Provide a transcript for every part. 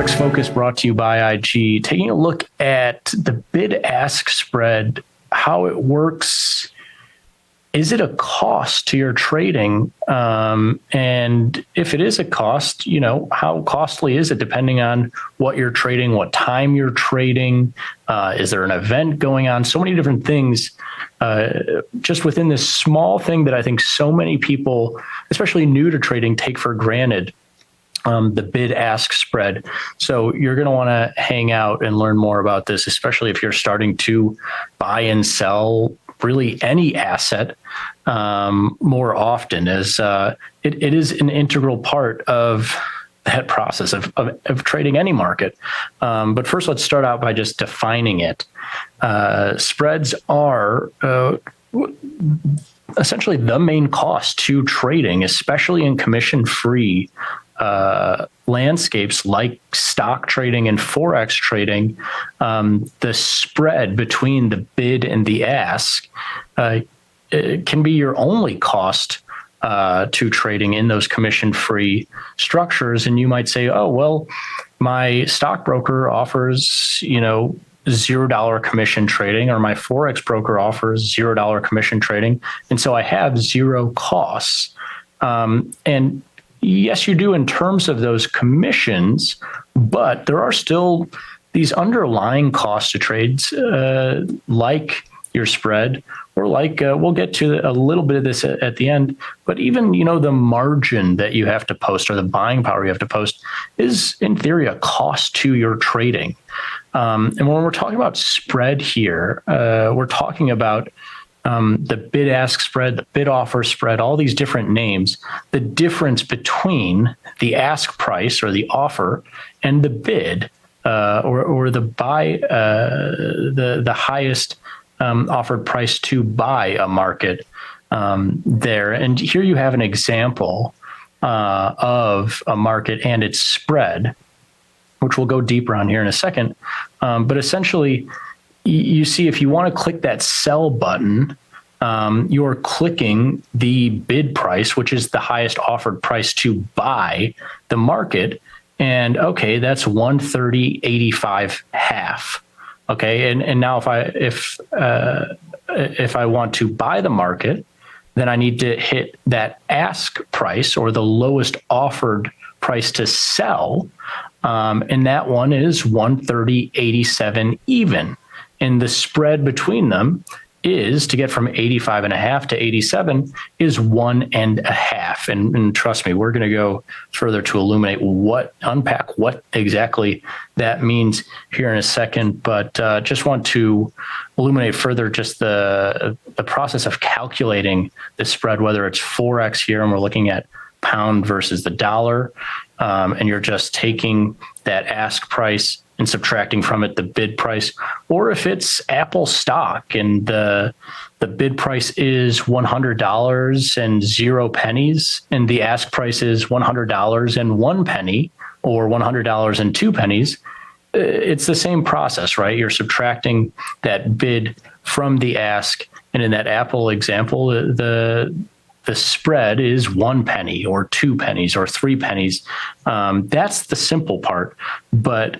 Forex Focus brought to you by IG. Taking a look at the bid-ask spread, how it works. Is it a cost to your trading? And if it is a cost, how costly is it depending on what you're trading, what time you're trading? Is there an event going on? So many different things just within this small thing that I think so many people, especially new to trading, take for granted. The bid-ask spread. So you're going to want to hang out and learn more about this, especially if you're starting to buy and sell really any asset more often, as it is an integral part of that process of trading any market. But first, let's start out by just defining it. Spreads are essentially the main cost to trading, especially in commission-free landscapes like stock trading and Forex trading. The spread between the bid and the ask it can be your only cost to trading in those commission-free structures. And you might say, oh, well, my stockbroker offers, $0 commission trading, or my Forex broker offers $0 commission trading. And so I have zero costs. And yes, you do in terms of those commissions, but there are still these underlying costs to trades, like your spread, or like we'll get to a little bit of this at the end. But even the margin that you have to post, or the buying power you have to post, is in theory a cost to your trading. And when we're talking about spread here, we're talking about the bid-ask spread, the bid-offer spread, all these different names. The difference between the ask price or the offer and the bid, or the buy, the highest offered price to buy a market there. And here you have an example of a market and its spread, which we'll go deeper on here in a second. But essentially, you see, if you want to click that sell button, you're clicking the bid price, which is the highest offered price to buy the market. And okay, that's 130.85 half. Okay, and now if I want to buy the market, then I need to hit that ask price, or the lowest offered price to sell, and that one is 130.87 even. And the spread between them is, to get from 85.5 to 87, is 1.5. And trust me, we're going to go further to unpack what exactly that means here in a second. But just want to illuminate further just the process of calculating the spread, whether it's Forex here, and we're looking at pound versus the dollar, and you're just taking that ask price and subtracting from it the bid price, or if it's Apple stock and the bid price is $100 and 0 pennies, and the ask price is $100 and 1 penny, or $100 and 2 pennies, it's the same process, right? You're subtracting that bid from the ask, and in that Apple example, the spread is 1 penny or 2 pennies or 3 pennies. That's the simple part, but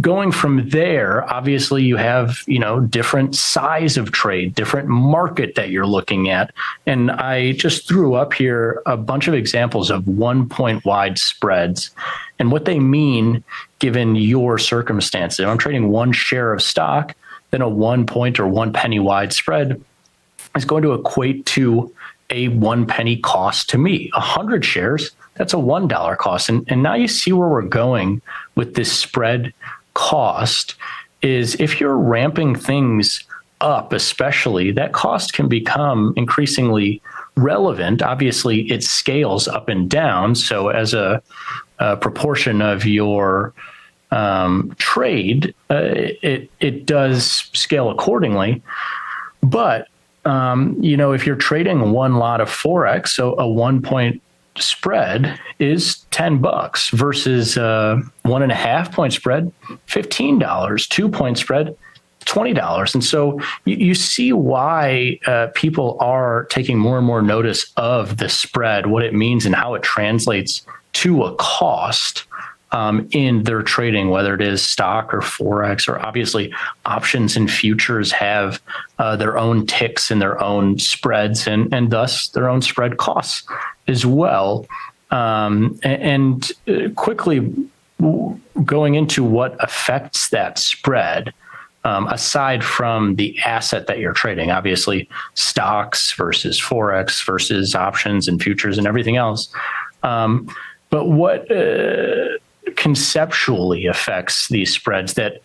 going from there, obviously you have, different size of trade, different market that you're looking at. And I just threw up here a bunch of examples of 1 point wide spreads and what they mean given your circumstances. If I'm trading one share of stock, then a 1 point or 1 penny wide spread is going to equate to a 1 penny cost to me. 100 shares, that's a $1 cost. And now you see where we're going with this spread cost. Is if you're ramping things up, especially, that cost can become increasingly relevant. Obviously, it scales up and down. So as a proportion of your trade, it does scale accordingly. But if you're trading one lot of Forex, so a 1 point spread is $10 versus 1.5 point spread, $15, 2 point spread, $20. And so you see why people are taking more and more notice of the spread, what it means and how it translates to a cost. in their trading, whether it is stock or Forex, or obviously options and futures have their own ticks and their own spreads and thus their own spread costs as well. And quickly going into what affects that spread, aside from the asset that you're trading, obviously stocks versus Forex versus options and futures and everything else. But what conceptually affects these spreads that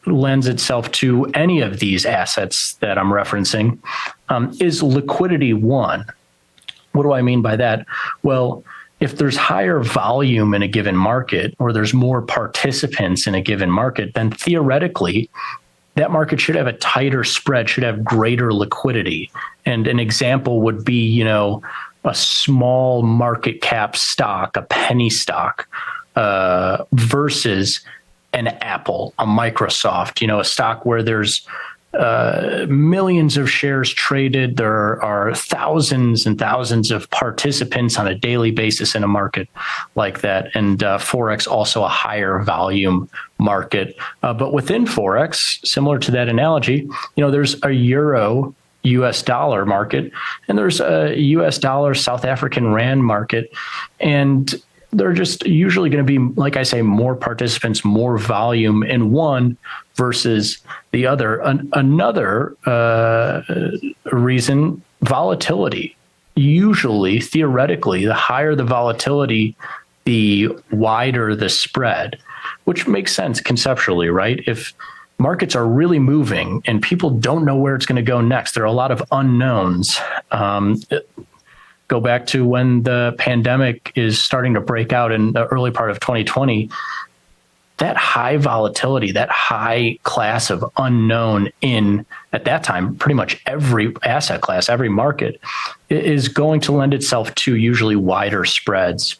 lends itself to any of these assets that I'm referencing is liquidity one. What do I mean by that? Well, if there's higher volume in a given market, or there's more participants in a given market, then theoretically, that market should have a tighter spread, should have greater liquidity. And an example would be, a small market cap stock, a penny stock, versus an Apple, a Microsoft, a stock where there's millions of shares traded. There are thousands and thousands of participants on a daily basis in a market like that. And Forex also a higher volume market. But within Forex, similar to that analogy, there's a euro US dollar market, and there's a US dollar South African rand market. And they're just usually going to be, like I say, more participants, more volume in one versus the other. Another reason, volatility. Usually, theoretically, the higher the volatility, the wider the spread, which makes sense conceptually, right? If markets are really moving and people don't know where it's going to go next, there are a lot of unknowns. Go back to when the pandemic is starting to break out in the early part of 2020, that high volatility, that high class of unknown in, at that time, pretty much every asset class, every market, is going to lend itself to usually wider spreads.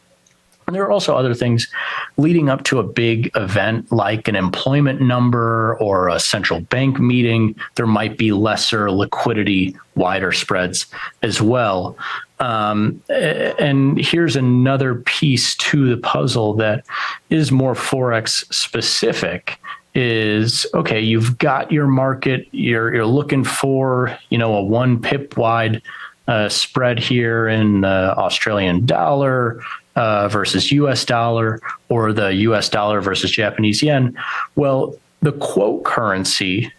And there are also other things leading up to a big event like an employment number or a central bank meeting. There might be lesser liquidity, wider spreads as well. And here's another piece to the puzzle that is more Forex specific is, okay, you've got your market, you're looking for, a 1 pip wide spread here in Australian dollar versus US dollar, or the US dollar versus Japanese yen. Well, the quote currency,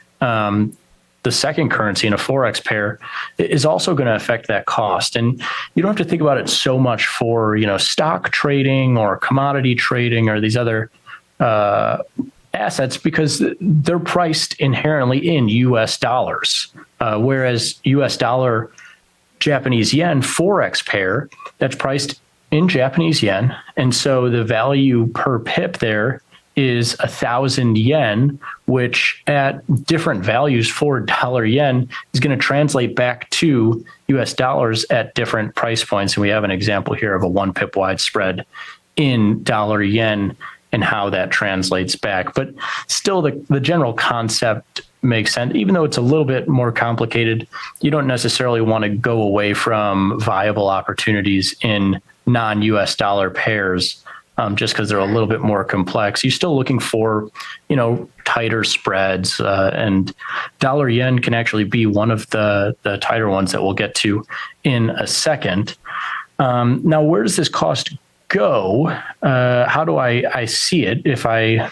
the second currency in a Forex pair, is also going to affect that cost. And you don't have to think about it so much for, stock trading or commodity trading or these other assets, because they're priced inherently in US dollars, whereas US dollar Japanese yen Forex pair, that's priced in Japanese yen. And so the value per pip there is 1,000 yen, which at different values for dollar yen is going to translate back to US dollars at different price points. And we have an example here of a 1 pip wide spread in dollar yen and how that translates back. But still, the general concept makes sense. Even though it's a little bit more complicated, you don't necessarily want to go away from viable opportunities in non-US dollar pairs just because they're a little bit more complex. You're still looking for, tighter spreads, and dollar yen can actually be one of the tighter ones that we'll get to in a second. Now, where does this cost go? How do I see it? If I'm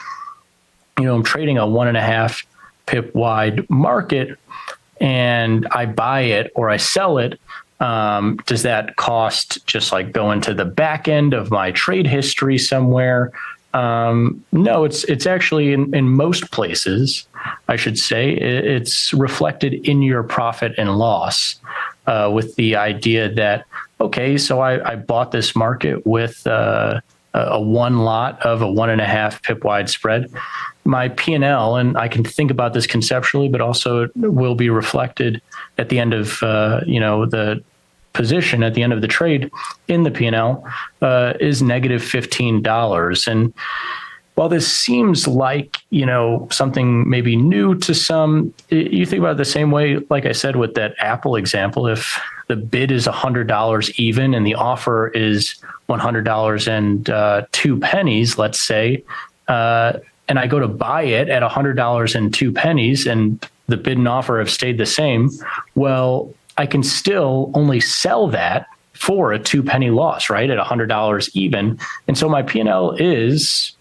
trading a 1.5 pip wide market and I buy it or I sell it, does that cost just like go into the back end of my trade history somewhere? No, it's actually in most places, I should say, it's reflected in your profit and loss, with the idea that, okay, so I bought this market with a one lot of a 1.5 pip wide spread. My P&L, and I can think about this conceptually, but also it will be reflected at the end of the position at the end of the trade in the P&L is negative $15. And while this seems like, something maybe new to some, you think about it the same way, like I said, with that Apple example. If the bid is $100 even and the offer is $100.02, let's say, and I go to buy it at $100.02, and the bid and offer have stayed the same, well, I can still only sell that for a 2-penny loss, right? At $100 even. And so my P&L is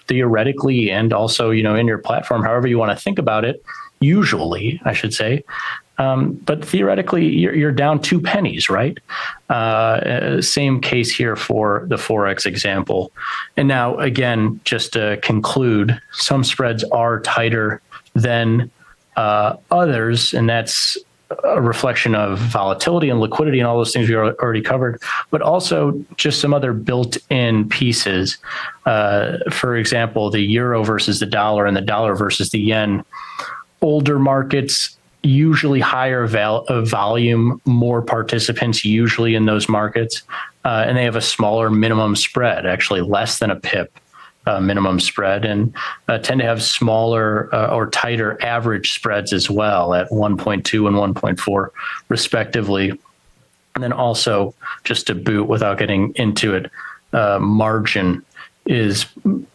theoretically, and also, in your platform, however you want to think about it, usually, I should say, but theoretically, you're down 2 pennies, right? Same case here for the Forex example. And now, again, just to conclude, some spreads are tighter than others, and that's a reflection of volatility and liquidity and all those things we already covered, but also just some other built-in pieces. For example, the euro versus the dollar and the dollar versus the yen. Older markets, usually higher volume, more participants usually in those markets, and they have a smaller minimum spread, actually less than a pip minimum spread, and tend to have smaller or tighter average spreads as well at 1.2 and 1.4 respectively. And then also, just to boot without getting into it, margin is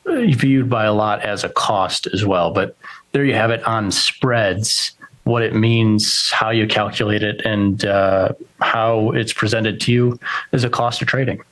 viewed by a lot as a cost as well. But there you have it on spreads, what it means, how you calculate it, and how it's presented to you as a cost of trading.